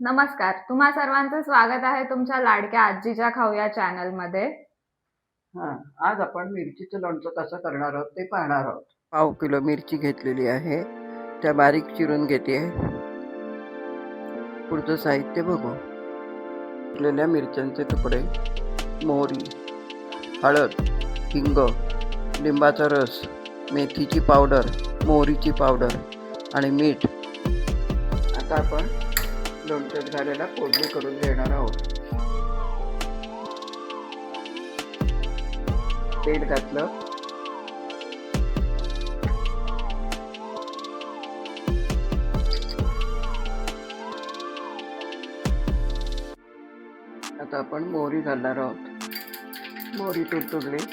नमस्कार, तुम्हा सर्वांचं स्वागत आहे तुमच्या लाडक्या आजीच्या खाऊया चॅनलमध्ये. आज आपण मिरचीचं लोणचं कसं करणार आहोत ते पाहणार आहोत. पाव किलो मिरची घेतलेली आहे, त्या बारीक चिरून घेते. पुढचं साहित्य बघू. घेतलेल्या मिरच्यांचे तुकडे, मोहरी, हळद, हिंग, लिंबाचा रस, मेथीची पावडर, मोहरीची पावडर आणि मीठ. आता आपण लोणच्यात घालायला फोडणी करून घेणार आहोत. तेल घातलं, आता आपण मोहरी घालणार आहोत. मोहरी तुडतुडली,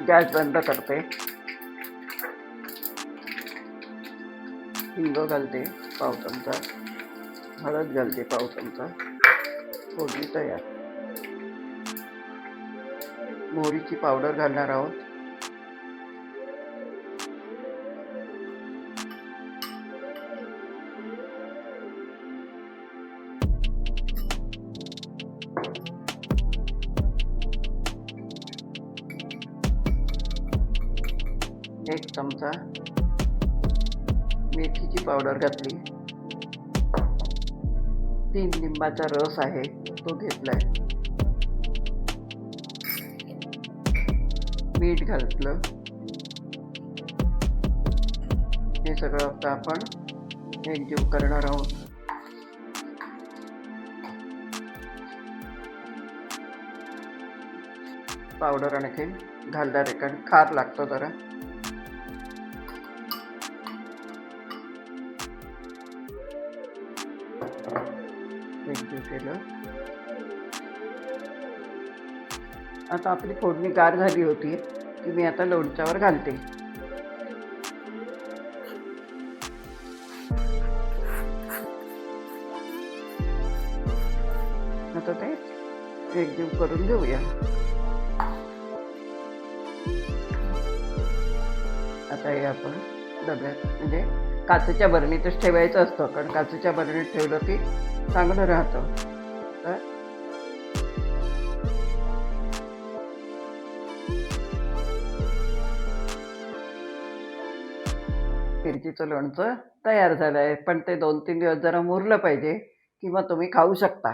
गॅस बंद करते. हिंग घालते पाव चमचा, हळद घालते पाव चमचा. फोडणी तयार. मोहरीची पावडर घालणार आहोत. एक चमचा मेथीची पावडर घातली. 3 लिंबाचा रस आहे तो घेतलाय. मीठ घातलं. हे सगळं आता आपण एकजीव करणार आहोत. पावडर आणखी घालणार आहे कारण खार लागतो जरा. एकजीव केलं. आता आपली फोडणी गार झाली होती की मी आता लोणच्यावर घालते. आता ते एकजीव करून घेऊया. आता हे आपण डब्यात म्हणजे काचेच्या बरणीतच ठेवायचं असतं कारण काचेच्या बरणीत ठेवलं की चांगलं राहतं. तर मिरचीचं लोणचं तयार झालं आहे, पण ते 2-3 दिवस जरा मुरलं पाहिजे किंवा तुम्ही खाऊ शकता.